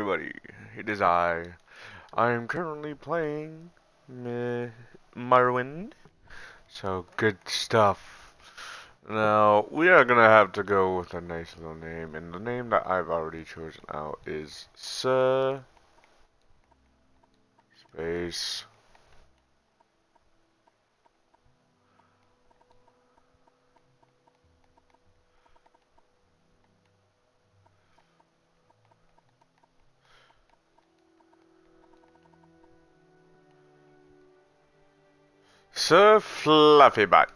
everybody, it is I. I am currently playing Morrowind, so good stuff. Now, we are gonna have to go with a nice little name, and the name that I've already chosen out is Space Sir Fluffybot.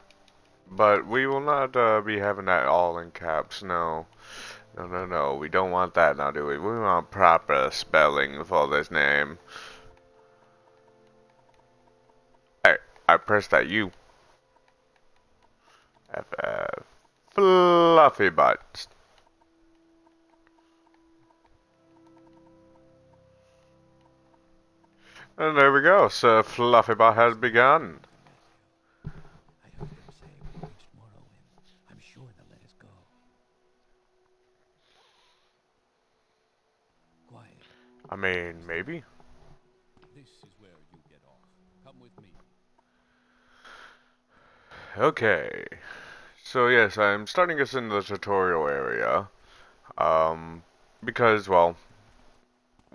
But we will not be having that all in caps, no. No, no, no, we don't want that now, do we? We want proper spelling for this name. Hey, I pressed that U. Fluffy butts. And there we go. Sir Fluffy Butt has begun. I heard him say we reached Morrowind. I'm sure they'll let us go. Quiet. I mean, maybe. This is where you get off. Come with me. Okay. So yes, I'm starting us in the tutorial area. Because, well,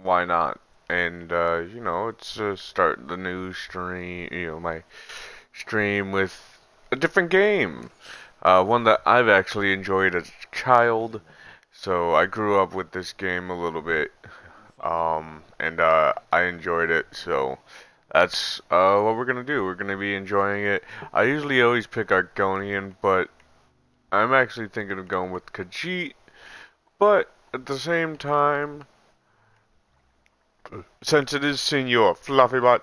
why not? And, it's start the new stream, my stream with a different game. One that I've actually enjoyed as a child. So I grew up with this game a little bit. And I enjoyed it, so that's what we're gonna do. We're gonna be enjoying it. I usually always pick Argonian, but I'm actually thinking of going with Khajiit. But at the same time, since it is Senor Fluffybot,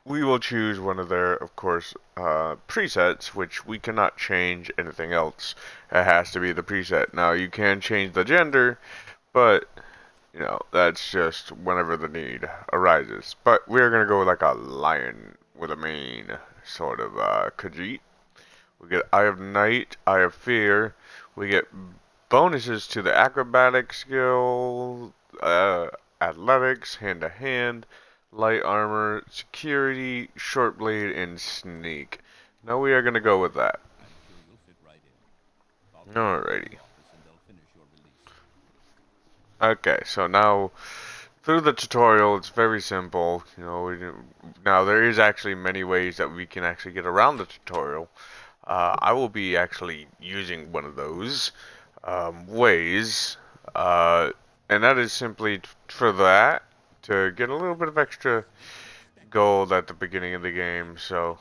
we will choose one of their, of course, presets, which we cannot change anything else. It has to be the preset. Now, you can change the gender, but that's just whenever the need arises. But we're gonna go with like a lion with a mane, sort of Khajiit. We get Eye of Night, Eye of Fear. We get bonuses to the acrobatic skill, athletics, hand to hand, light armor, security, short blade, and sneak. Now we are gonna go with that. Alrighty. Okay, so now through the tutorial, it's very simple. Now there is actually many ways that we can actually get around the tutorial. I will be actually using one of those ways, and that is simply for that to get a little bit of extra gold at the beginning of the game. So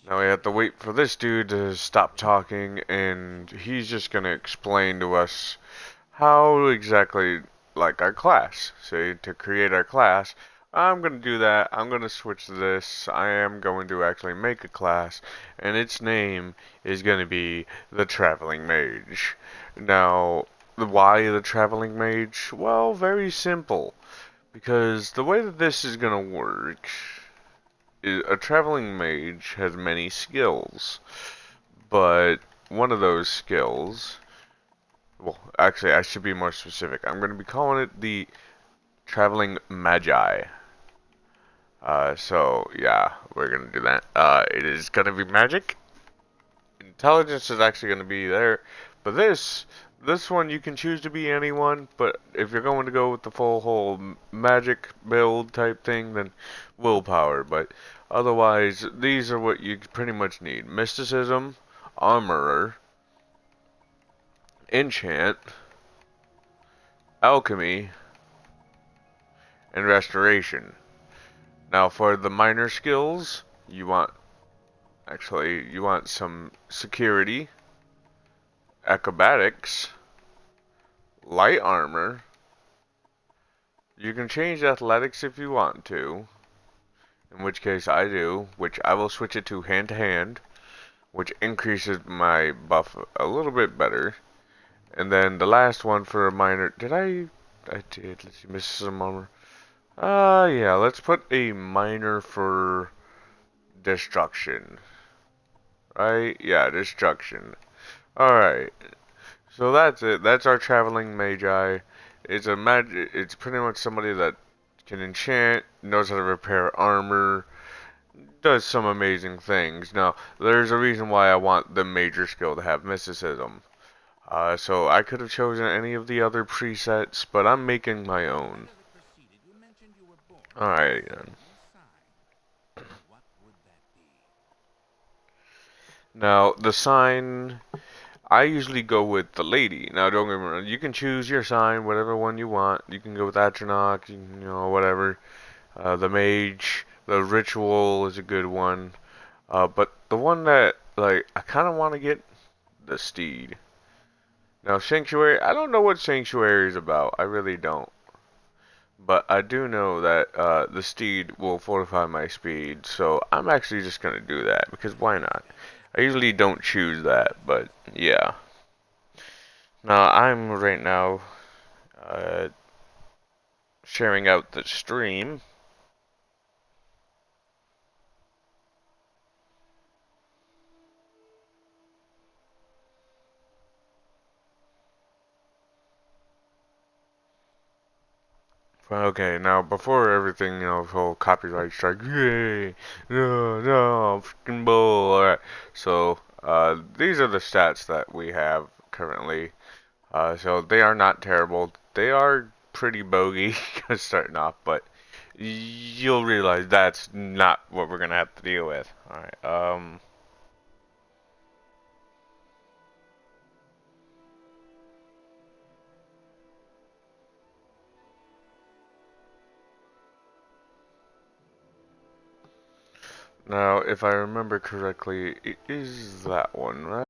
now we have to wait for this dude to stop talking, and he's just gonna explain to us how exactly, like our class. So to create our class, I'm going to do that. I'm going to switch to this. I am going to actually make a class, and its name is going to be the Traveling Mage. Now, why the Traveling Mage? Well, very simple. Because the way that this is going to work is a Traveling Mage has many skills. But one of those skills, well, actually, I should be more specific. I'm going to be calling it the Traveling Magi. So, yeah, we're going to do that. It is going to be magic. Intelligence is actually going to be there. But this one, you can choose to be anyone. But if you're going to go with the full whole magic build type thing, then willpower. But otherwise, these are what you pretty much need. Mysticism, Armorer, Enchant, Alchemy, and Restoration. Now for the minor skills, you want some security, acrobatics, light armor. You can change athletics if you want to, in which case I do, which I will switch it to hand, which increases my buff a little bit better. And then the last one for a minor, I did, let's see, miss some armor. Yeah, let's put a minor for destruction. Right? Yeah, destruction. Alright. So that's it. That's our traveling magi. It's a it's pretty much somebody that can enchant, knows how to repair armor, does some amazing things. Now, there's a reason why I want the major skill to have mysticism. So I could have chosen any of the other presets, but I'm making my own. Alright then. Now, the sign, I usually go with the lady. Now, don't get me wrong, you can choose your sign, whatever one you want. You can go with Atronach, whatever. The mage, the ritual is a good one. But the one that, like, I kind of want to get, the steed. Now, sanctuary, I don't know what sanctuary is about. I really don't. But I do know that the steed will fortify my speed, so I'm actually just going to do that, because why not? I usually don't choose that, but yeah. Now, I'm right now uh, sharing out the stream. Okay, now before everything, whole copyright strike, yay, no, freaking bull. Alright, so these are the stats that we have currently. So they are not terrible. They are pretty bogey starting off, but you'll realize that's not what we're gonna have to deal with. Alright, now if I remember correctly, it is that one, right?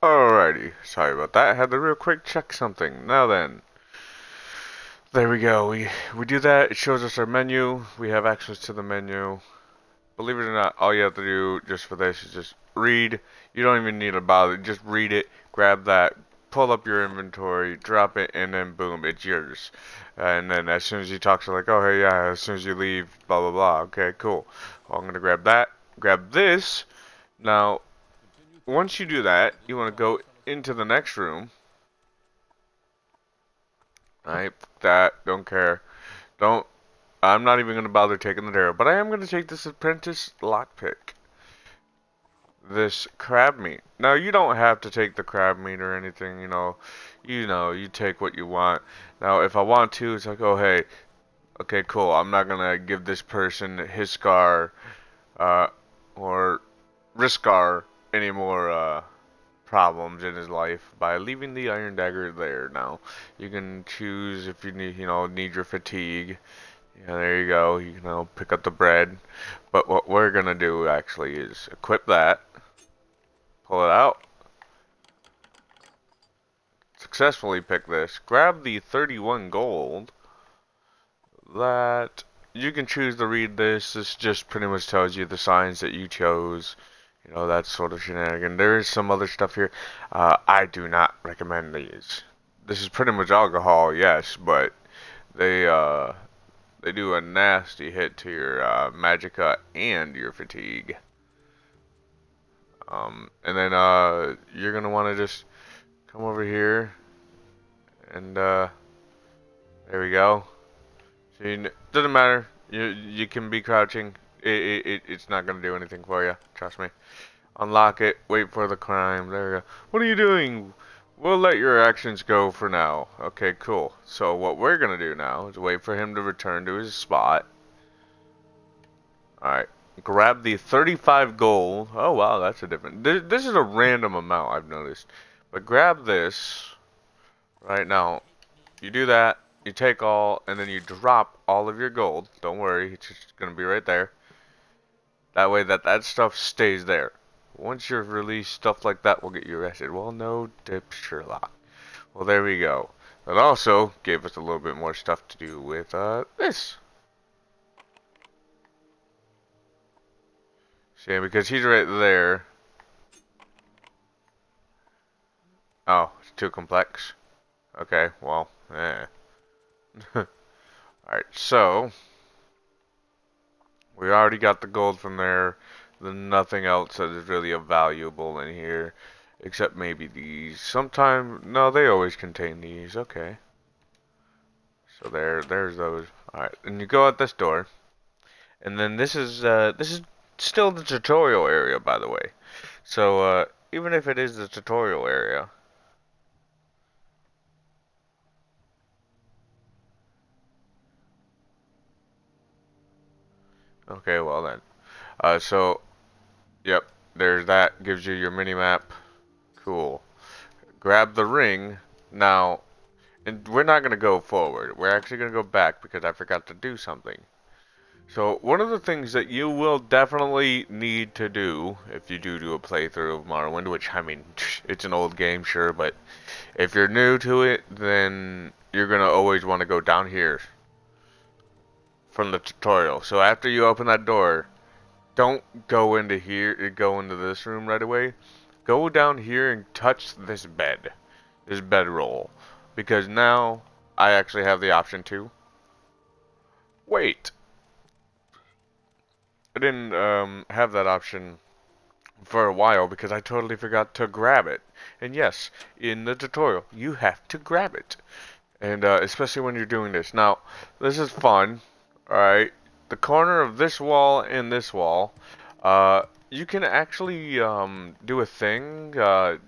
Alrighty, sorry about that. I had to real quick check something. Now then, there we go. We do that. It shows us our menu. We have access to the menu. Believe it or not, all you have to do just for this is just read. You don't even need to bother. Just read it. Grab that. Pull up your inventory. Drop it, and then boom, it's yours. And then as soon as you talk to like, oh hey yeah, as soon as you leave, blah blah blah. Okay, cool. Well, I'm gonna grab that. Grab this. Now, once you do that, you want to go into the next room. Alright, that, don't care. Don't, I'm not even going to bother taking the arrow, but I am going to take this apprentice lockpick. This crab meat. Now, you don't have to take the crab meat or anything, you take what you want. Now, if I want to, it's like, oh, hey, okay, cool, I'm not going to give this person his scar, or Riskar anymore, problems in his life by leaving the iron dagger there. Now you can choose if you need your fatigue. Yeah, there you go. You can pick up the bread. But what we're gonna do actually is equip that, pull it out, successfully pick this, grab the 31 gold. That you can choose to read this. This just pretty much tells you the signs that you chose. That sort of shenanigan. There is some other stuff here. I do not recommend these. This is pretty much alcohol, yes, but they do a nasty hit to your magicka and your fatigue. And then you're gonna want to just come over here, and there we go. See, doesn't matter. You can be crouching. It's not gonna do anything for you. Trust me. Unlock it. Wait for the climb. There we go. What are you doing? We'll let your actions go for now. Okay, cool. So what we're gonna do now is wait for him to return to his spot. Alright. grab the 35 gold. Oh wow, that's a different. This is a random amount I've noticed. But grab this right now. You do that. You take all, and then you drop all of your gold. Don't worry, it's just gonna be right there. That way that stuff stays there. Once you've released stuff like that, will get you arrested. Well, no dip, Sherlock. Well, there we go. That also gave us a little bit more stuff to do with this. See, because he's right there. Oh, it's too complex. Okay, well, Alright, so we already got the gold from there. There's nothing else that is really valuable in here. Except maybe these. Sometime, no, they always contain these. Okay. So there's those. Alright, and you go out this door. And then this is still the tutorial area, by the way. So, even if it is the tutorial area. Okay, well then. So, yep, there's that. Gives you your mini map. Cool. Grab the ring. Now, and we're not going to go forward. We're actually going to go back because I forgot to do something. So, one of the things that you will definitely need to do if you do a playthrough of Morrowind, which, I mean, it's an old game, sure, but if you're new to it, then you're going to always want to go down here from the tutorial. So, after you open that door, don't go into here, go into this room right away. Go down here and touch this bedroll. Because now, I actually have the option to wait. I didn't have that option for a while because I totally forgot to grab it. And yes, in the tutorial, you have to grab it. And especially when you're doing this. Now, this is fun. Alright, the corner of this wall and this wall, you can actually do a thing,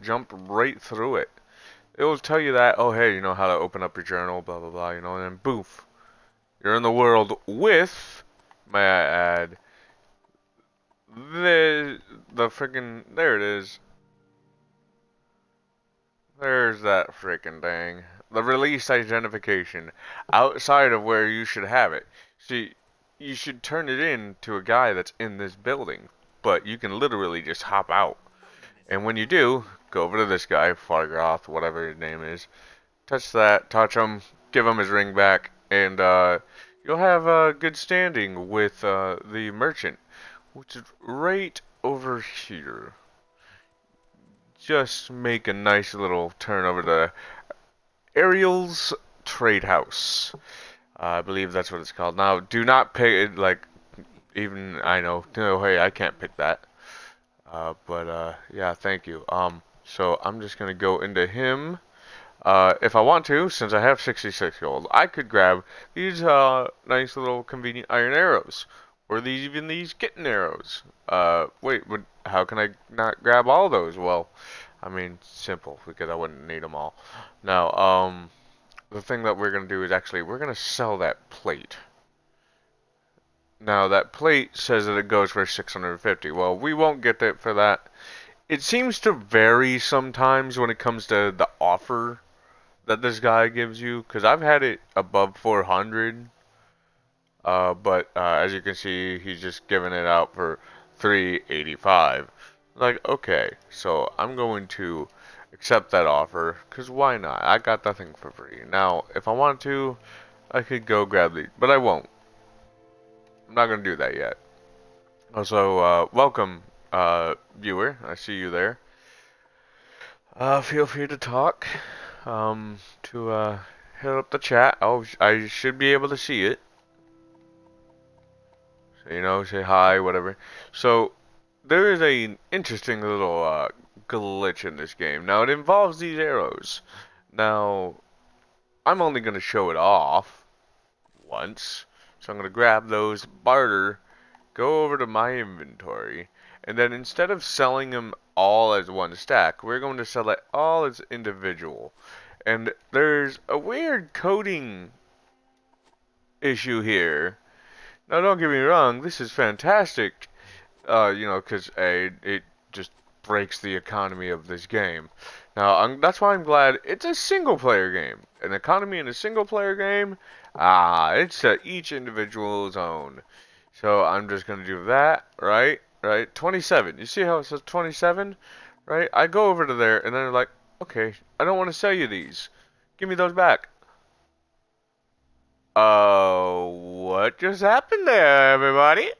jump right through it. It will tell you that, oh hey, you know how to open up your journal, blah blah blah, you know, and then boof. You're in the world with, may I add, the freaking, there it is. There's that freaking thing. The release identification. Outside of where you should have it. See, you should turn it in to a guy that's in this building. But you can literally just hop out. And when you do, go over to this guy, Fargroth, whatever his name is. Touch that, touch him, give him his ring back. And you'll have a good standing with the merchant. Which is right over here. Just make a nice little turn over to Ariel's Trade House. I believe that's what it's called. Now, do not pick it, like, even, I know, no, hey, I can't pick that. Yeah, thank you. So I'm just gonna go into him. If I want to, since I have 66 gold, I could grab these, nice little convenient iron arrows. Or even these kitten arrows. Wait, how can I not grab all those? Well, I mean, simple, because I wouldn't need them all. Now, the thing that we're going to do is actually, we're going to sell that plate. Now, that plate says that it goes for 650. Well, we won't get it for that. It seems to vary sometimes when it comes to the offer that this guy gives you, because I've had it above 400. But as you can see, he's just giving it out for 385. Like, okay, so I'm going to accept that offer, because why not? I got that thing for free. Now, if I want to, I could go grab these, but I won't. I'm not going to do that yet. Also, welcome, viewer. I see you there. Feel free to talk, to hit up the chat. I should be able to see it. You know, say hi, whatever. So, there is an interesting little glitch in this game. Now, it involves these arrows. Now, I'm only going to show it off once. So I'm going to grab those, barter, go over to my inventory, and then instead of selling them all as one stack, we're going to sell it all as individual. And there's a weird coding issue here. Now, don't get me wrong, this is fantastic You know, because it just breaks the economy of this game. Now, that's why I'm glad it's a single player game. An economy in a single player game, it's each individual's own. So I'm just gonna do that, right? Right? 27. You see how it says 27? Right? I go over to there, and then they're like, okay, I don't want to sell you these. Give me those back. What just happened there, everybody?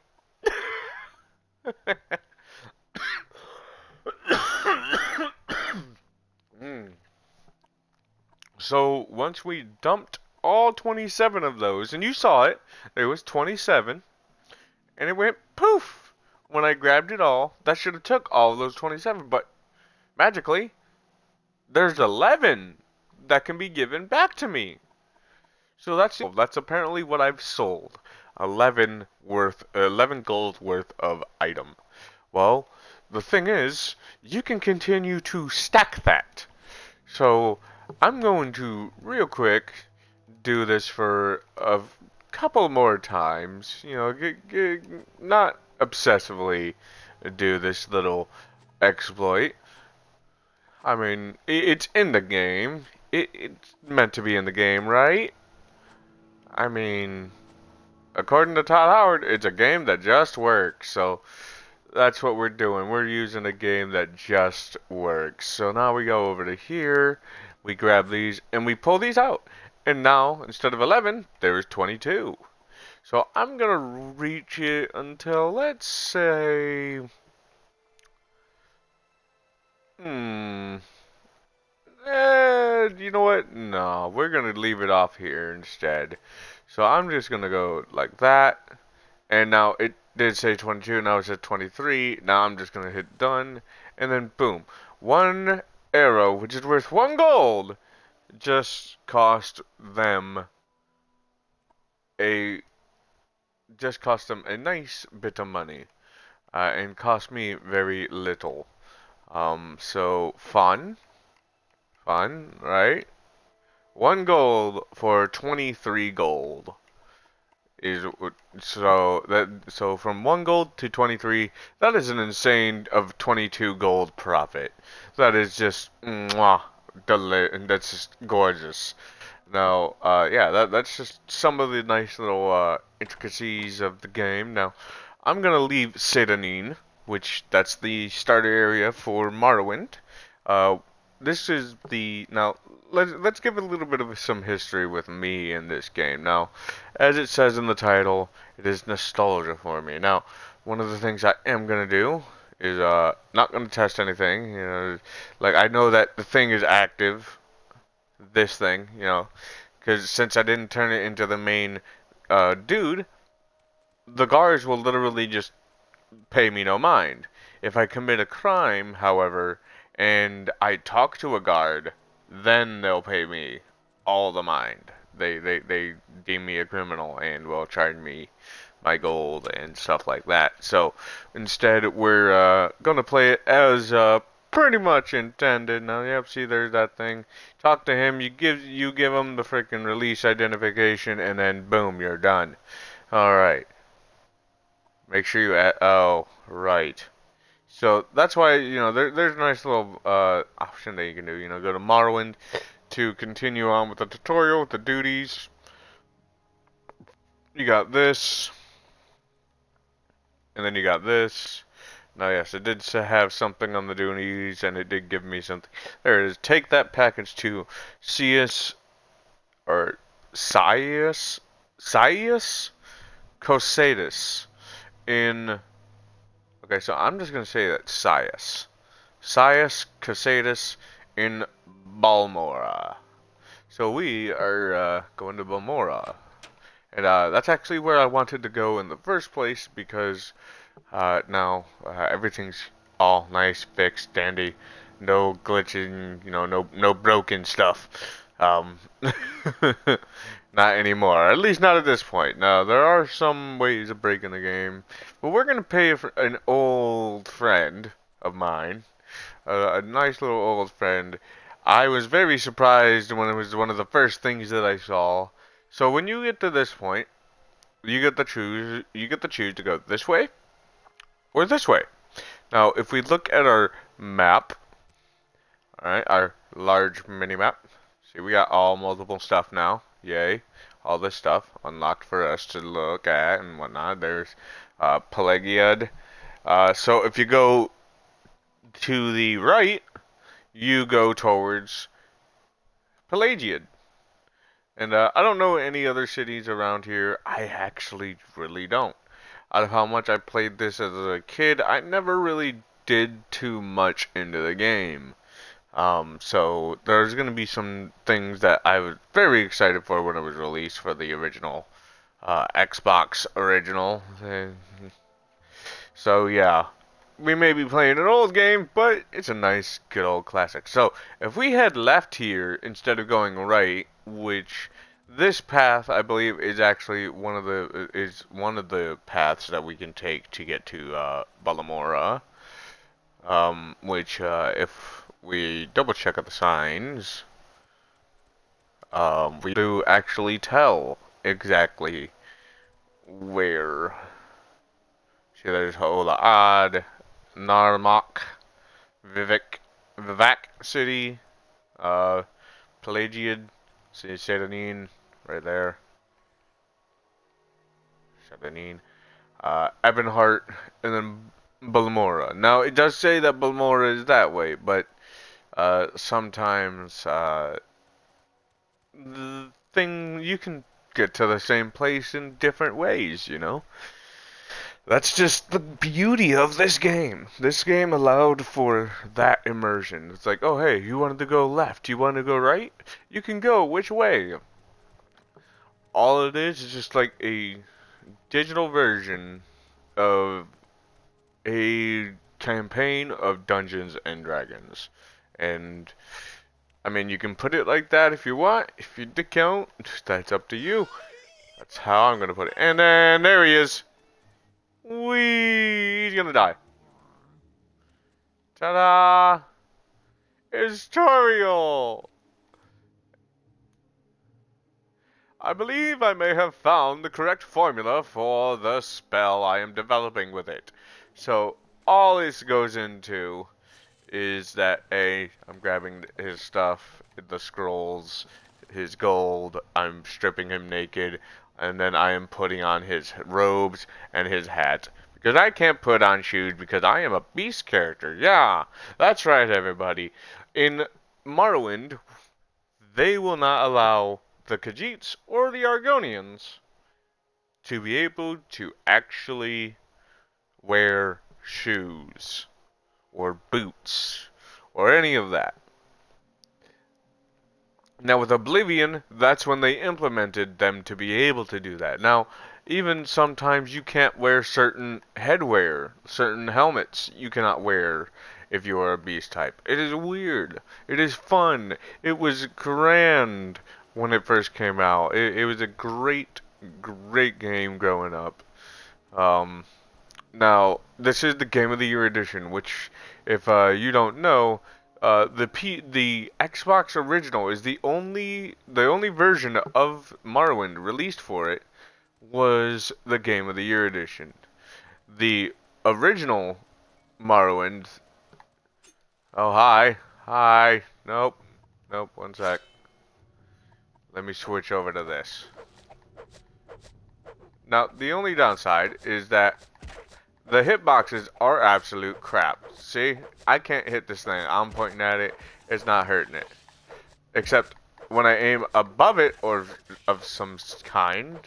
Mm. So once we dumped all 27 of those, and you saw it, there was 27, and it went poof. When I grabbed it all, that should have took all of those 27, but magically, there's 11 that can be given back to me. So that's apparently what I've sold. 11 gold worth of item. Well, the thing is, you can continue to stack that. So I'm going to real quick do this for a couple more times. You know, not obsessively do this little exploit. I mean, it's in the game. It's meant to be in the game, right? I mean, according to Todd Howard, it's a game that just works. So that's what we're doing. We're using a game that just works. So now we go over to here, we grab these, and we pull these out. And now, instead of 11, there's 22. So I'm going to reach it until, let's say, you know what? No, we're going to leave it off here instead. So I'm just going to go like that. And now it did say 22, now it says 23. Now I'm just going to hit done. And then boom. One arrow, which is worth 1 gold, just cost them a nice bit of money. And cost me very little. So fun, right? 1 gold for 23 gold is so from 1 gold to 23. That is an insane of 22 gold profit. That is just mwah, that's just gorgeous. Now, yeah, that's just some of the nice little intricacies of the game. Now, I'm gonna leave Sedanine, which that's the starter area for Morrowind. Uh, this is the now. Let's give a little bit of some history with me in this game. Now, as it says in the title, it is nostalgia for me. Now, one of the things I am gonna do is not gonna test anything. You know, like I know that the thing is active. This thing, you know, because since I didn't turn it into the main dude, the guards will literally just pay me no mind. If I commit a crime, however, and I talk to a guard, then they'll pay me all the mind. They deem me a criminal and will charge me my gold and stuff like that. So instead, we're gonna play it as pretty much intended. Now, yep, see, there's that thing. Talk to him. You give him the freaking release identification, and then boom, you're done. All right. Make sure you add. Oh, right. So that's why, you know, there's a nice little option that you can do. You know, go to Morrowind to continue on with the tutorial with the duties. You got this, and then you got this. Now, yes, it did have something on the duties, and it did give me something. There it is. Take that package to Cius or Cius Cosatus in. Okay, so I'm just gonna say that Cius Cosatus in Balmora. So we are going to Balmora, and that's actually where I wanted to go in the first place because now everything's all nice, fixed, dandy, no glitching, you know, no broken stuff. Not anymore. At least not at this point. Now there are some ways of breaking the game, but we're gonna pay for an old friend of mine, a nice little old friend. I was very surprised when it was one of the first things that I saw. So when you get to this point, you get to choose. You get to choose to go this way or this way. Now, if we look at our map, alright, our large mini map, see we got all multiple stuff now. Yay. All this stuff unlocked for us to look at and whatnot. There's Pelagiad. So if you go to the right, you go towards Pelagiad. And I don't know any other cities around here. I actually really don't. Out of how much I played this as a kid, I never really did too much into the game. So there's going to be some things that I was very excited for when it was released for the original Xbox original. So yeah, we may be playing an old game, but it's a nice, good old classic. So if we head left here instead of going right, which this path I believe is actually one of the paths that we can take to get to Balamora. Which if we double check at the signs, we do actually tell exactly where. See, there's Hola Narmak, Vivek City, Pelagiad, Sedanine, right there. Sedanine, Ebonheart, and then Balmora. Now, it does say that Balmora is that way, but sometimes the thing you can get to the same place in different ways, you know? That's just the beauty of this game. This game allowed for that immersion. It's like, oh hey, you wanted to go left, you want to go right? You can go which way. All it is just like a digital version of a campaign of Dungeons and Dragons. And I mean, you can put it like that if you want. If you don't, that's up to you. That's how I'm gonna put it. And then there he is. He's gonna die. Ta-da! It's Toriel! I believe I may have found the correct formula for the spell I am developing with it. So, all this goes into is that I'm grabbing his stuff, the scrolls, his gold, I'm stripping him naked, and then I am putting on his robes and his hat. Because I can't put on shoes because I am a beast character. Yeah, that's right, everybody. In Morrowind, they will not allow the Khajiits or the Argonians to be able to actually wear shoes or boots or any of that. Now with Oblivion, that's when they implemented them to be able to do that. Now, even sometimes you can't wear certain headwear, certain helmets you cannot wear if you are a beast type. It is weird. It is fun. It was grand when it first came out. It was a great, great game growing up. Now, this is the Game of the Year edition, which, if you don't know, the Xbox original is the only version of Morrowind released for it was the Game of the Year edition. The original Morrowind. Oh hi, nope, one sec. Let me switch over to this. Now the only downside is that the hitboxes are absolute crap. See? I can't hit this thing. I'm pointing at it. It's not hurting it. Except when I aim above it or of some kind,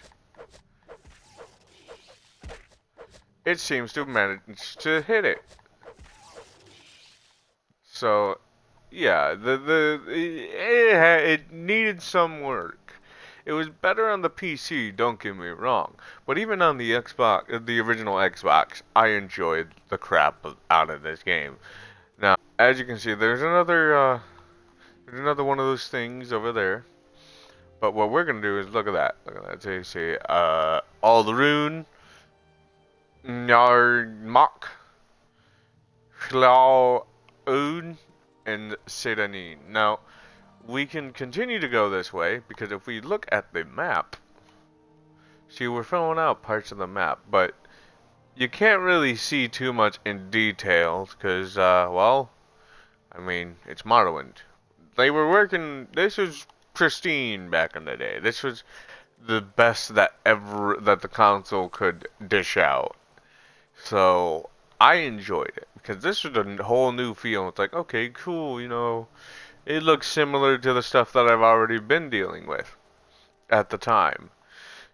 it seems to manage to hit it. So, yeah, it needed some work. It was better on the PC, don't get me wrong. But even on the Xbox, the original Xbox, I enjoyed the crap out of this game. Now, as you can see, there's another one of those things over there. But what we're gonna do is look at that. Look at that. So you see, Alderun, Narmak, Hlaoun, and Sedanine. Now, we can continue to go this way, because if we look at the map, see, we're filling out parts of the map, but you can't really see too much in detail because, well, I mean, it's Morrowind. They were working. This was pristine back in the day. This was the best that the console could dish out. So I enjoyed it because this was a whole new feel. It's like, okay, cool, it looks similar to the stuff that I've already been dealing with at the time.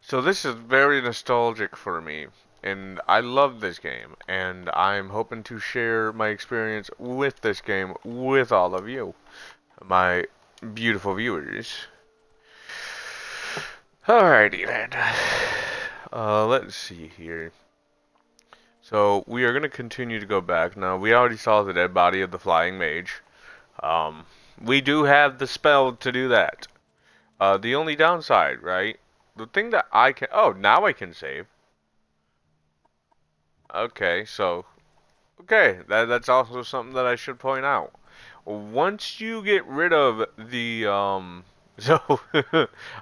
So this is very nostalgic for me, and I love this game, and I'm hoping to share my experience with this game with all of you, my beautiful viewers. Alrighty then. Let's see here. So we are going to continue to go back. Now we already saw the dead body of the flying mage. Um, we do have the spell to do that. The only downside, right? The thing that I can... Oh, now I can save. Okay, so... Okay, that's also something that I should point out. Once you get rid of the, So,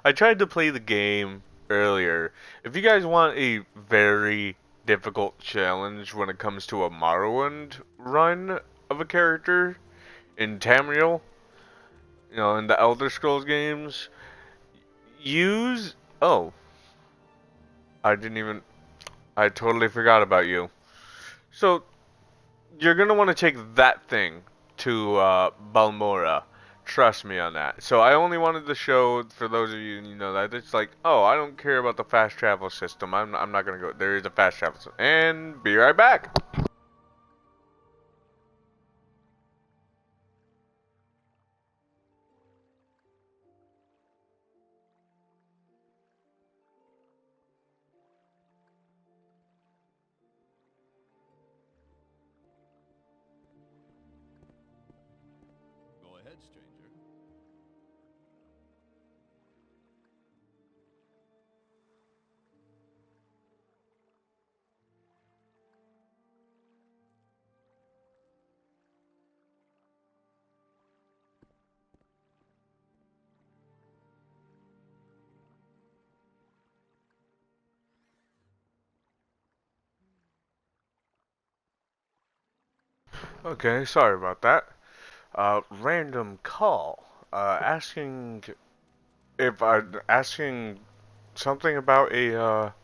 I tried to play the game earlier. If you guys want a very difficult challenge when it comes to a Morrowind run of a character in Tamriel, in the Elder Scrolls games, use... Oh, I didn't even... I totally forgot about you. So, you're going to want to take that thing to Balmora. Trust me on that. So I only wanted to show, for those of you that it's like, oh, I don't care about the fast travel system. I'm not going to go. There is a fast travel system. And be right back. Go ahead, stranger. Okay, sorry about that. Random call. Asking if I asking something about a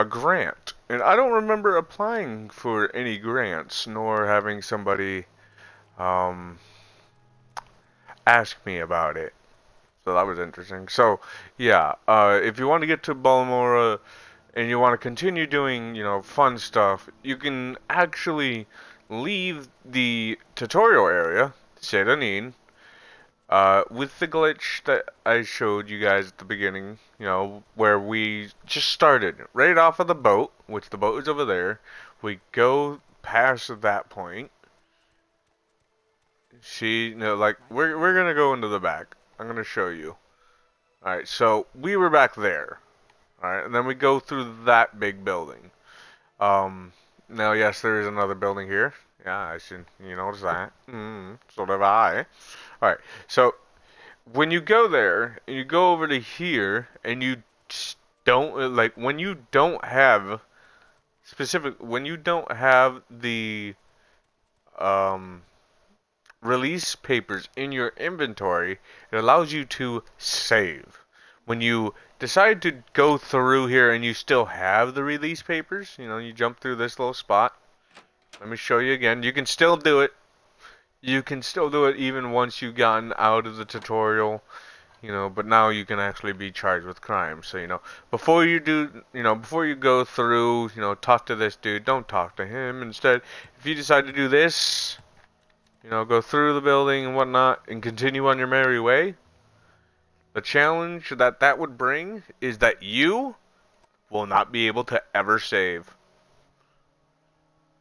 grant, and I don't remember applying for any grants nor having somebody um ask me about it. So that was interesting. So yeah, if you want to get to Balmora and you want to continue doing, fun stuff, you can actually leave the tutorial area, Sedanin, with the glitch that I showed you guys at the beginning, where we just started right off of the boat, which the boat is over there. We go past that point. See, like, we're gonna go into the back. I'm gonna show you. Alright, so we were back there. Alright, and then we go through that big building. Now, yes, there is another building here. Yeah, I should, you notice that. So have I. Alright, so when you go there, and you go over to here, and you don't, like, when you don't have the, um, release papers in your inventory, it allows you to save. When you decide to go through here and you still have the release papers, you jump through this little spot. Let me show you again. You can still do it. You can still do it even once you've gotten out of the tutorial, but now you can actually be charged with crime. So, before you do, before you go through, talk to this dude, don't talk to him. Instead, if you decide to do this, go through the building and whatnot and continue on your merry way, the challenge that would bring is that you will not be able to ever save.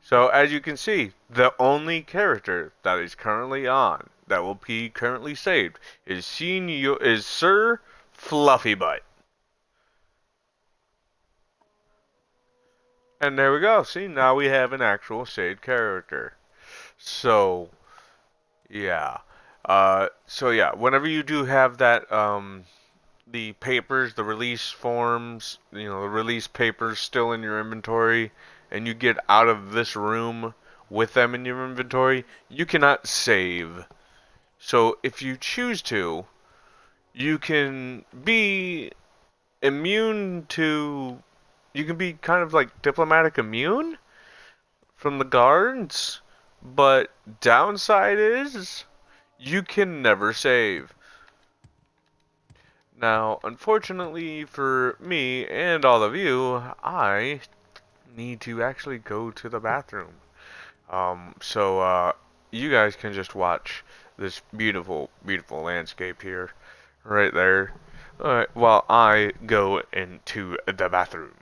So as you can see, the only character that is currently on that will be currently saved is Sir Fluffy Butt. And there we go. See, now we have an actual saved character. So yeah. So yeah, whenever you do have that, the papers, the release forms, the release papers still in your inventory, and you get out of this room with them in your inventory, you cannot save. So if you choose to, you can be immune to, you can be kind of like diplomatic immune from the guards, but downside is you can never save. Now, unfortunately for me and all of you, I need to actually go to the bathroom. So you guys can just watch this beautiful, beautiful landscape here, right there, while I go into the bathroom.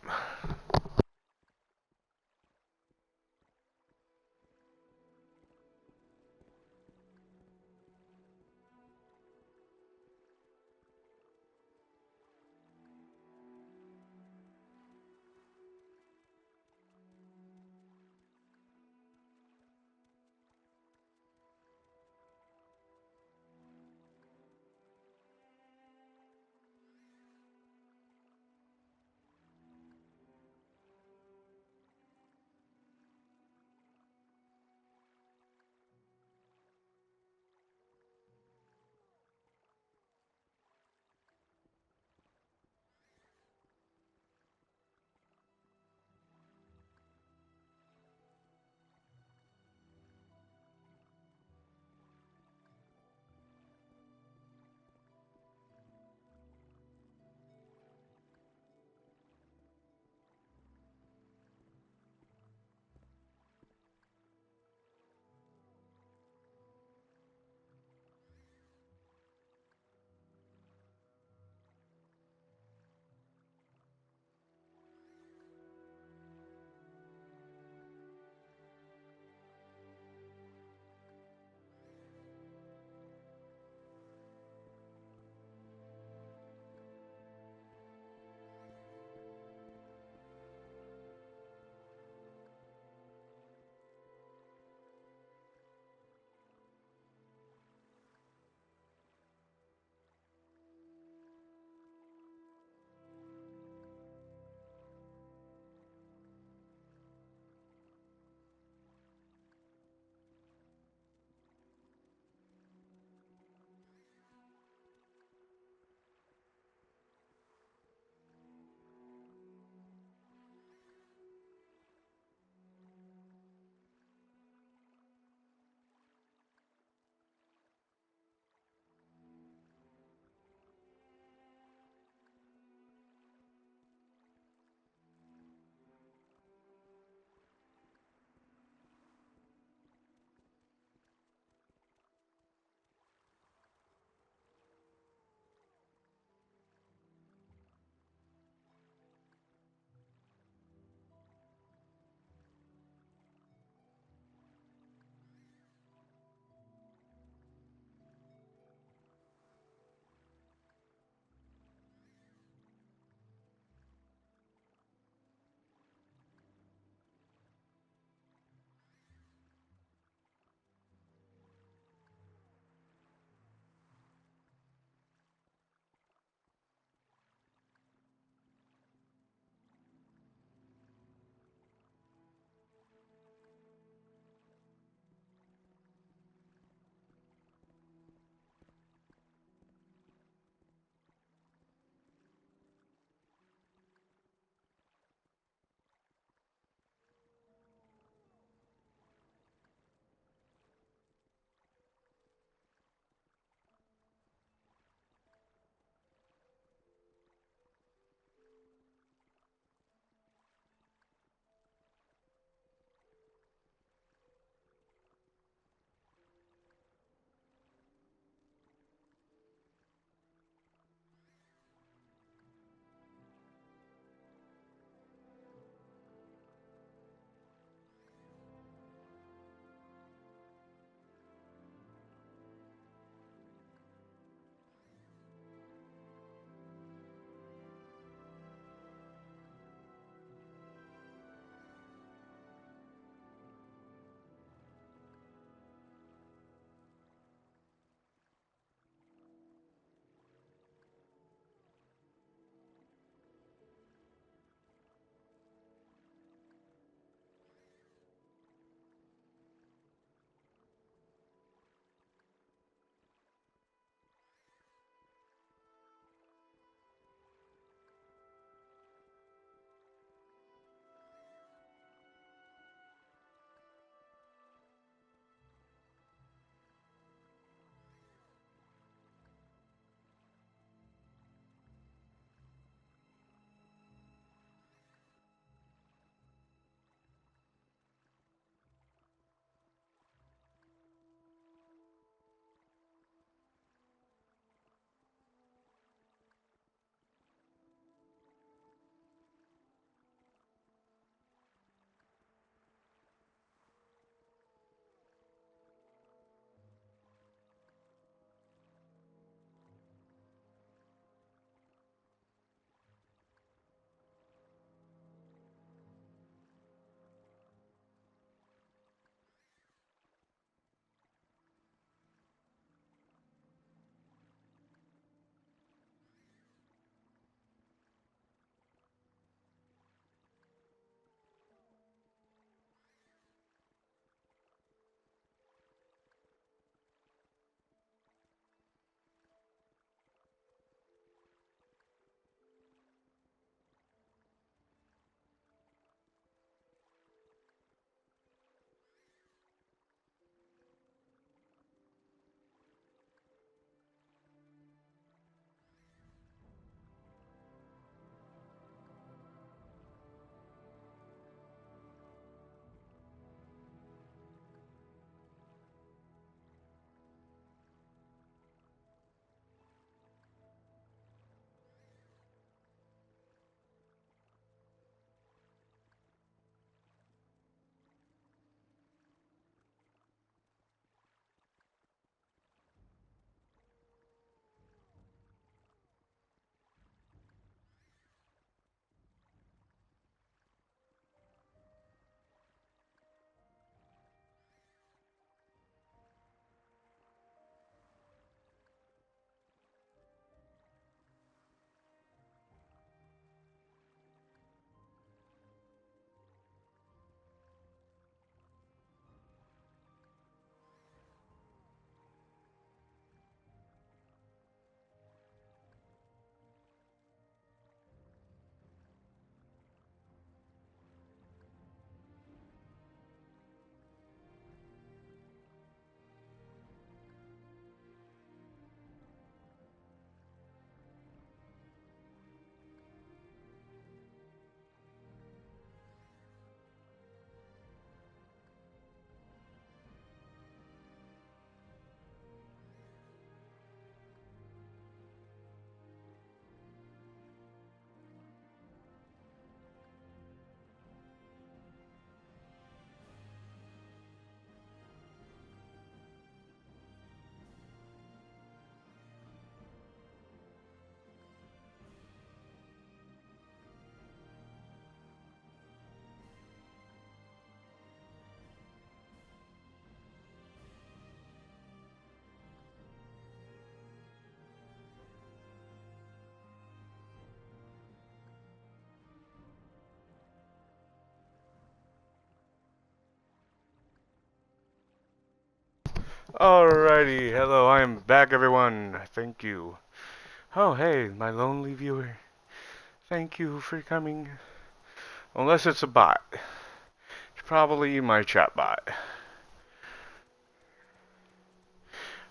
Alrighty, hello, I'm back everyone. Thank you. Oh, hey, my lonely viewer. Thank you for coming. Unless it's a bot. It's probably my chat bot.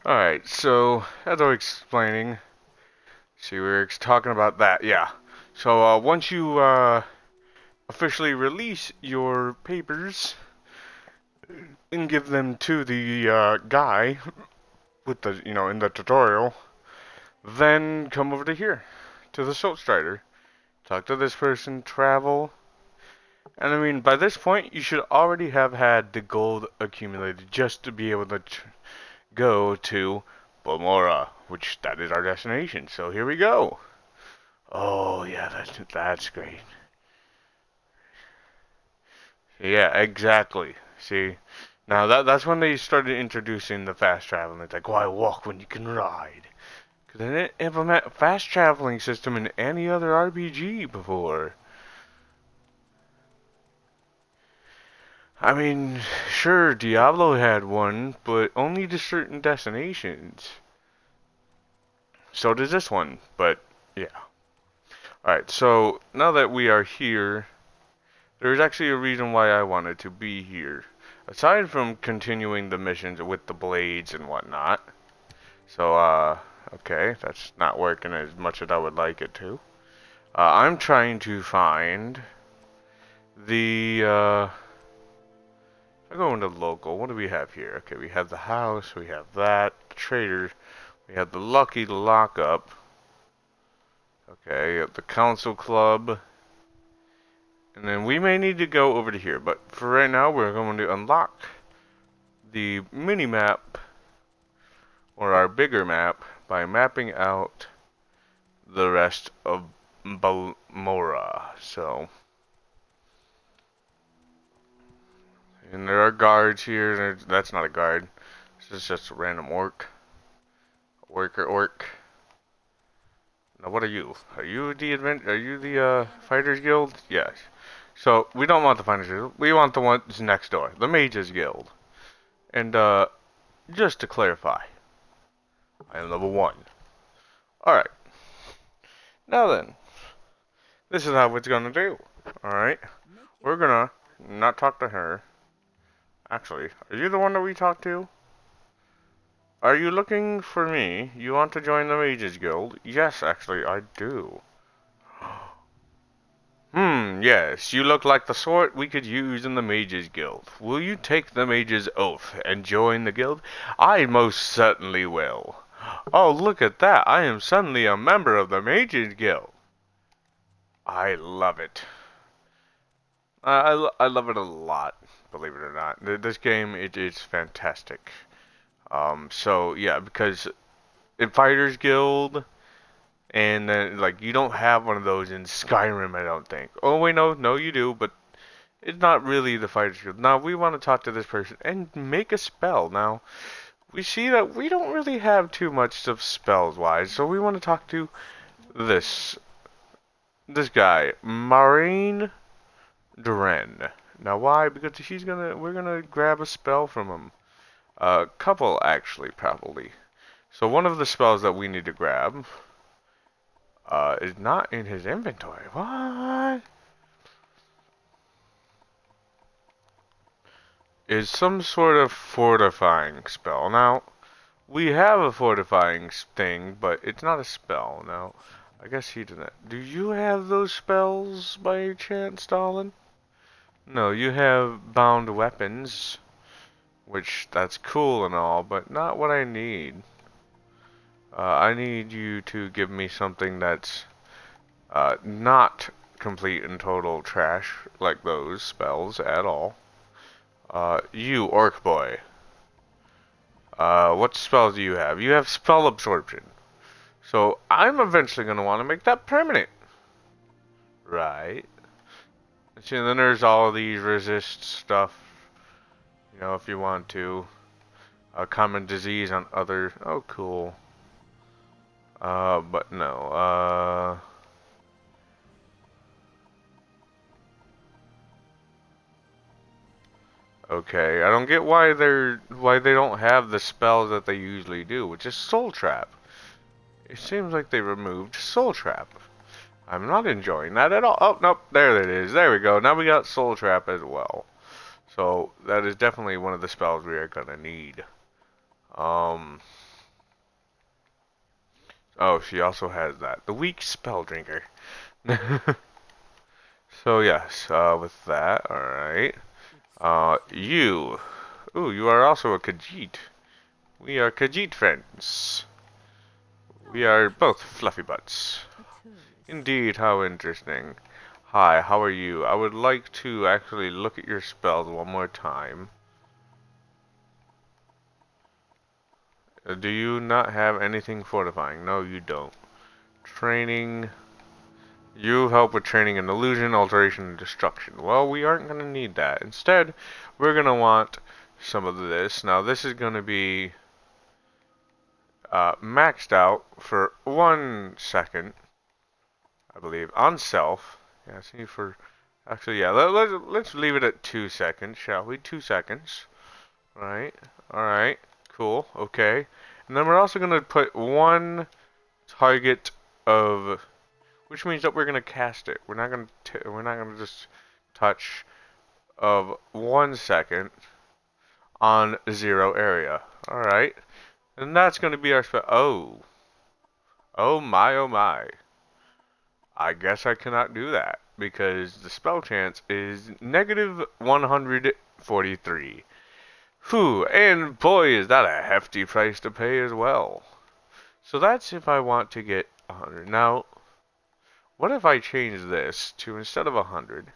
Alright, so, as I was explaining, see, we were talking about that, yeah. So, once you, officially release your papers and give them to the, guy with the, in the tutorial, then come over to here, to the Soul Strider. Talk to this person, travel. And I mean, by this point, you should already have had the gold accumulated just to be able to go to Bomora, which that is our destination. So here we go. Oh yeah, that's great. Yeah, exactly. See, now that's when they started introducing the fast traveling. It's like, why walk when you can ride? Because they didn't implement a fast traveling system in any other RPG before. I mean, sure, Diablo had one, but only to certain destinations. So does this one, but yeah. Alright, so now that we are here, there's actually a reason why I wanted to be here. Aside from continuing the missions with the blades and whatnot. So, okay, that's not working as much as I would like it to. I'm trying to find the, I go into local. What do we have here? Okay, we have the house, we have that, the trader, we have the lucky lockup. Okay, the council club. And then we may need to go over to here, but for right now we're going to unlock the mini map or our bigger map by mapping out the rest of Balmora. So, and there are guards here. That's not a guard. This is just a random orc. Orc. Now, what are you? Are you the Fighters Guild? Yes. So we don't want the Fighters Guild. We want the ones next door, the Mages Guild. And just to clarify, I am level 1. All right. Now then, this is how it's gonna do. All right. We're gonna not talk to her. Actually, are you the one that we talked to? Are you looking for me? You want to join the Mages Guild? Yes, actually, I do. Yes, you look like the sort we could use in the Mages Guild. Will you take the Mages Oath and join the guild? I most certainly will. Oh, look at that. I am suddenly a member of the Mages Guild. I love it. I love it a lot, believe it or not. This game, it is fantastic. So, yeah, because in Fighters Guild, and then, like, you don't have one of those in Skyrim, I don't think. Oh, wait, no, you do, but it's not really the Fighters Guild. Now, we want to talk to this person and make a spell. Now, we see that we don't really have too much of spells-wise, so we want to talk to this guy, Marine Dren. Now, why? Because we're gonna grab a spell from him. A couple, actually, probably. So one of the spells that we need to grab is not in his inventory. What? Is some sort of fortifying spell. Now, we have a fortifying thing, but it's not a spell. Now, I guess he didn't. Do you have those spells by chance, Stalin? No, you have bound weapons, which that's cool and all, but not what I need. I need you to give me something that's not complete and total trash, like those spells at all. You, Orc Boy. What spells do you have? You have Spell Absorption. So, I'm eventually going to want to make that permanent. Right. See, and then there's all these resist stuff. You know, if you want to. Common disease on other... Oh, cool. But no. Okay, I don't get why they don't have the spells that they usually do, which is Soul Trap. It seems like they removed Soul Trap. I'm not enjoying that at all. Oh, nope, there it is. There we go. Now we got Soul Trap as well. So that is definitely one of the spells we are gonna need. Um. Oh, she also has that. The Weak Spell Drinker. So yes, with that, alright. You. Ooh, you are also a Khajiit. We are Khajiit friends. We are both fluffy butts. Indeed, how interesting. Hi, how are you? I would like to actually look at your spells one more time. Do you not have anything fortifying? No, you don't. Training. You help with training and illusion, alteration, and destruction. Well, we aren't going to need that. Instead, we're going to want some of this. Now, this is going to be maxed out for 1 second, I believe, on self. Yeah, see for... Actually, yeah, let's leave it at 2 seconds, shall we? 2 seconds. Alright, cool, okay. And then we're also going to put 1 target of... Which means that we're going to cast it. We're not going to just touch of 1 second on 0 area. Alright. And that's going to be our spell. Oh. Oh my, oh my. I guess I cannot do that because the spell chance is negative 143. Whew, and boy is that a hefty price to pay as well. So that's if I want to get 100. Now, what if I change this to, instead of 100,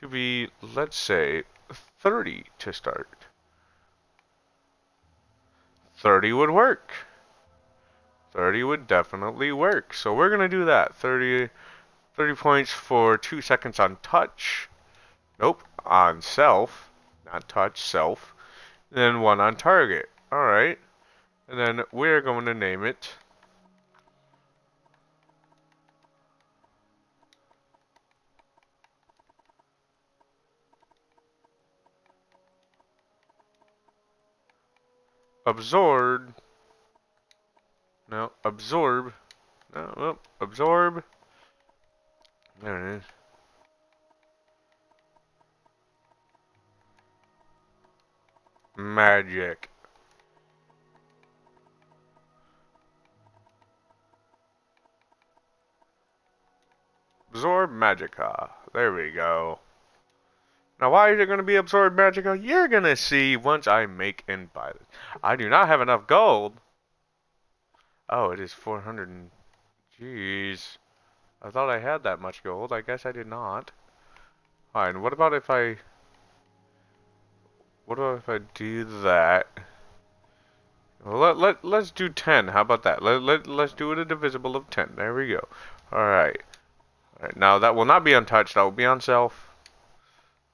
to be, let's say, 30 to start? 30 would work. 30 would definitely work. So we're going to do that. 30 points for 2 seconds on touch. Nope, on self. Not touch, self. And then 1 on target. Alright. And then we're going to name it Absorb. No, Absorb. No, oh, Absorb. There it is. Magic. Absorb Magica. There we go. Now, why is it going to be Absorb Magica? You're going to see once I make and buy this. I do not have enough gold. Oh, it is 400 and... Jeez. I thought I had that much gold. I guess I did not. Fine, what about if I... What about if I do that? Well, let's do 10. How about that? Let's do it a divisible of 10. There we go. Alright. Alright, now that will not be untouched. That will be on self.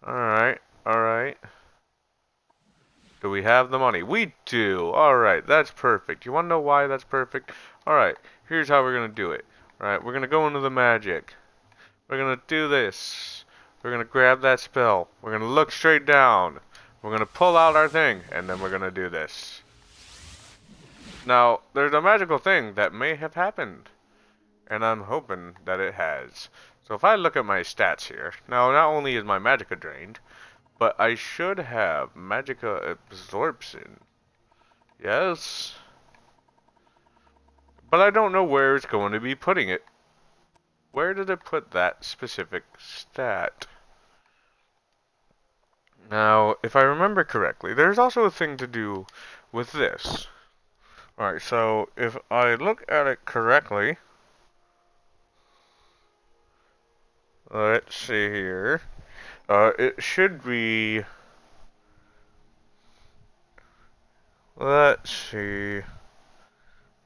Alright, alright. Do we have the money? We do. Alright, that's perfect. You want to know why that's perfect? Alright, here's how we're going to do it. Alright, we're going to go into the magic. We're going to do this. We're going to grab that spell. We're going to look straight down. We're going to pull out our thing. And then we're going to do this. Now, there's a magical thing that may have happened. And I'm hoping that it has. So if I look at my stats here. Now, not only is my magicka drained, but I should have magicka absorption. Yes. But I don't know where it's going to be putting it. Where did it put that specific stat? Now, if I remember correctly, there's also a thing to do with this. Alright, so if I look at it correctly, let's see here. It should be... Let's see.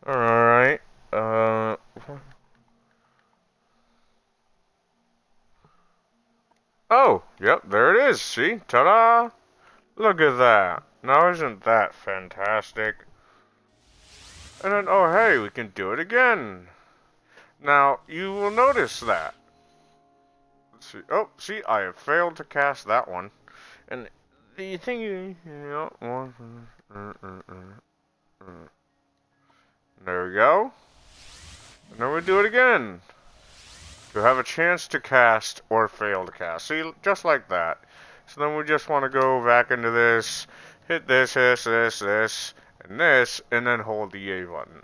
Alright. Oh, yep, there it is. See? Ta-da! Look at that. Now isn't that fantastic? And then, oh hey, we can do it again. Now, you will notice that. Let's see. Oh, see, I have failed to cast that one. And the thing you know, there we go. And then we do it again. You have a chance to cast or fail to cast. See, just like that. So then we just want to go back into this, hit this, and then hold the A button.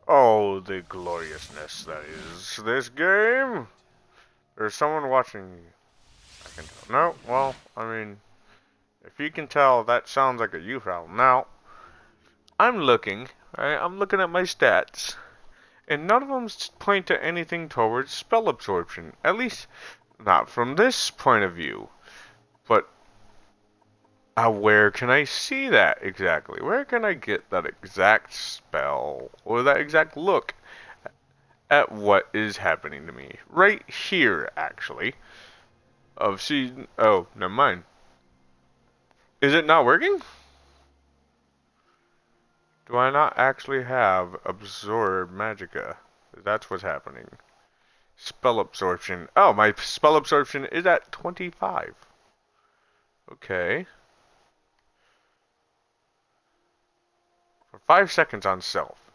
Oh, the gloriousness that is this game. There's someone watching you. I can tell. No, well, I mean, if you can tell, that sounds like a you problem. Now, I'm looking, right? I'm looking at my stats. And none of them point to anything towards spell absorption. At least, not from this point of view. But, where can I see that exactly? Where can I get that exact spell, or that exact look at what is happening to me? Right here, actually. Oh, never mind. Is it not working? Do I not actually have Absorb Magicka? That's what's happening. Spell absorption. Oh, my spell absorption is at 25. Okay. For 5 seconds on self.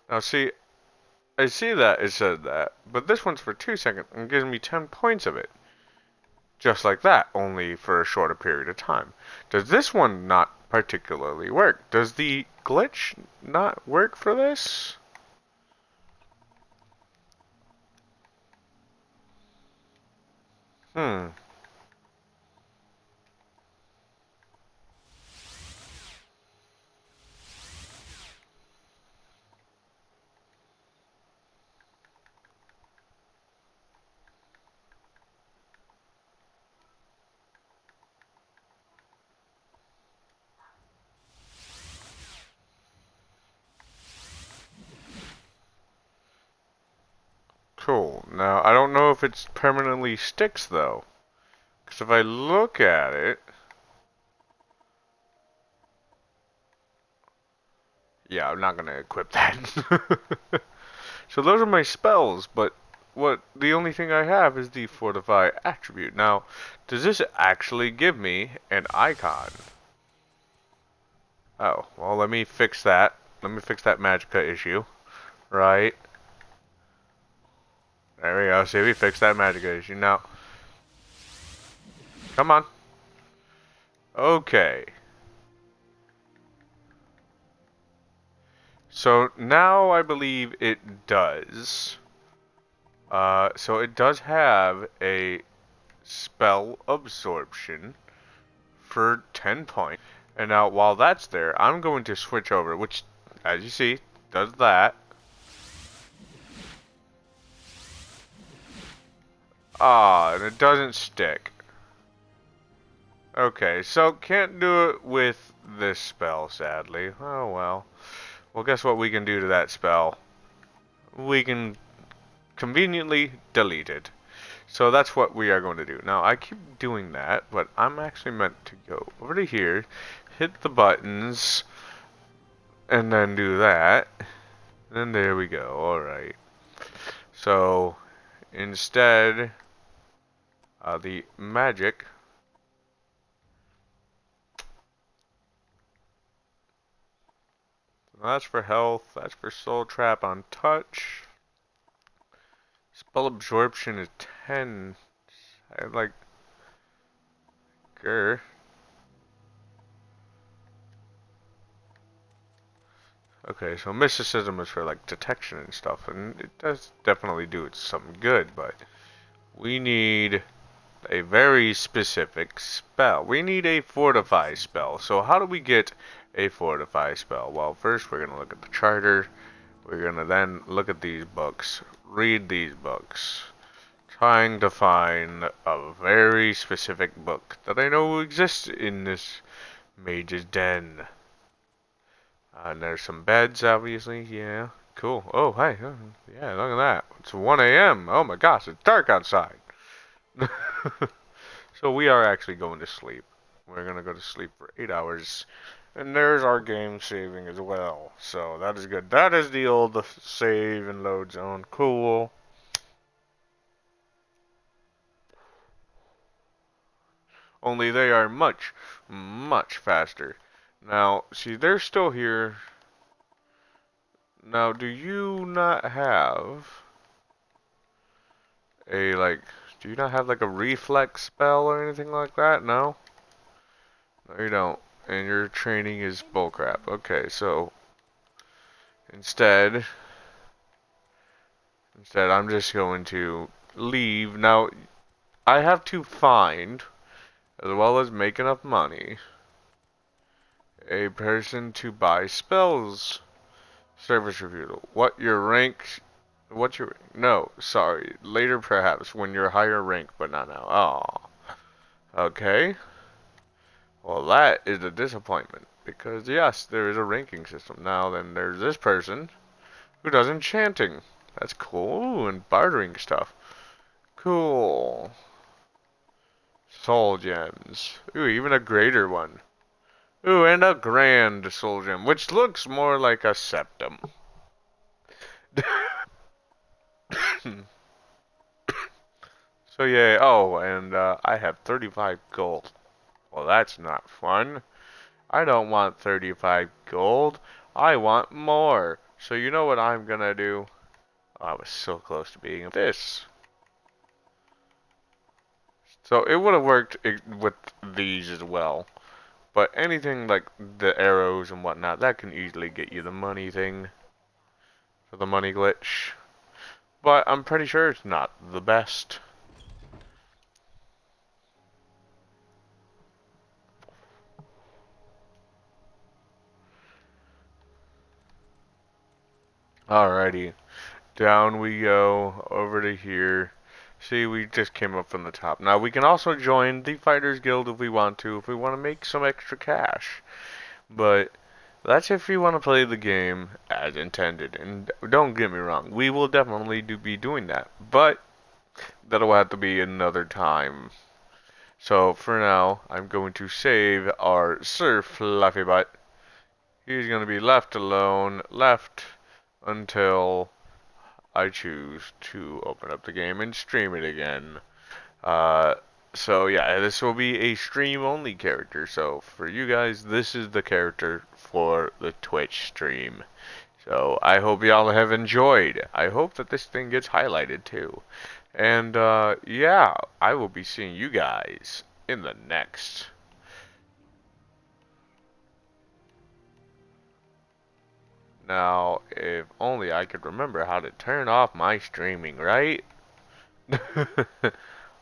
Now see, I see that it said that, but this one's for 2 seconds and gives me 10 points of it. Just like that, only for a shorter period of time. Does this one not particularly work? Does the glitch not work for this? Hmm. Cool. Now, I don't know if it permanently sticks, though. Because if I look at it... Yeah, I'm not going to equip that. So those are my spells, but the only thing I have is the Fortify attribute. Now, does this actually give me an icon? Oh, well, let me fix that. Let me fix that Magicka issue. Right. There we go. See, we fixed that Magicka issue. Now, come on. Okay. So now I believe it does. So it does have a spell absorption for 10 points. And now while that's there, I'm going to switch over, which, as you see, does that. Ah, and it doesn't stick. Okay, so can't do it with this spell, sadly. Oh well. Well, guess what we can do to that spell? We can conveniently delete it. So that's what we are going to do. Now, I keep doing that, but I'm actually meant to go over to here, hit the buttons, and then do that. And then there we go. Alright. So, instead, the magic. That's for health. That's for soul trap on touch. Spell absorption is 10. I like. Grr. Okay, so mysticism is for like detection and stuff, and it does definitely do some good, but we need a very specific spell. We need a fortify spell. So how do we get a fortify spell? Well, first we're going to look at the charter. We're going to then look at these books, read these books, trying to find a very specific book that I know exists in this mage's den. And there's some beds, obviously. Yeah, cool. Oh, hi. Yeah, look at that. It's 1 a.m. Oh my gosh, it's dark outside. So we are actually going to sleep. We're going to go to sleep for 8 hours. And there's our game saving as well. So that is good. That is the old save and load zone. Cool. Only they are much, much faster. Now, see, they're still here. Now, do you not have a, like, do you not have, like, a reflex spell or anything like that? No? No, you don't. And your training is bullcrap. Okay, so, instead, I'm just going to leave. Now, I have to find, as well as make enough money, a person to buy spells. Service review. What your rank? What's your? No, sorry. Later, perhaps, when you're higher rank, but not now. Oh, okay. Well, that is a disappointment because yes, there is a ranking system. Now, then there's this person who does enchanting. That's cool. Ooh, and bartering stuff. Cool. Soul gems. Ooh, even a greater one. Ooh, and a grand soul gem, which looks more like a septum. So yeah, oh, and I have 35 gold. Well, that's not fun. I don't want 35 gold. I want more. So you know what I'm gonna do? Oh, I was so close to being this. So it would have worked with these as well. But anything like the arrows and whatnot, that can easily get you the money thing. For the money glitch. But I'm pretty sure it's not the best. Alrighty. Down we go, over to here. See, we just came up from the top. Now, we can also join the Fighters Guild if we want to make some extra cash. But that's if you want to play the game as intended. And don't get me wrong, we will definitely be doing that. But that'll have to be another time. So, for now, I'm going to save our Sir Fluffy Butt. He's going to be left alone, left until I choose to open up the game and stream it again. Uh, so yeah, this will be a stream-only character. So for you guys, this is the character for the Twitch stream. So I hope y'all have enjoyed. I hope that this thing gets highlighted too. And yeah, I will be seeing you guys in the next. Now, if only I could remember how to turn off my streaming, right?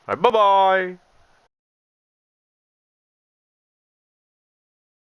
Bye-bye!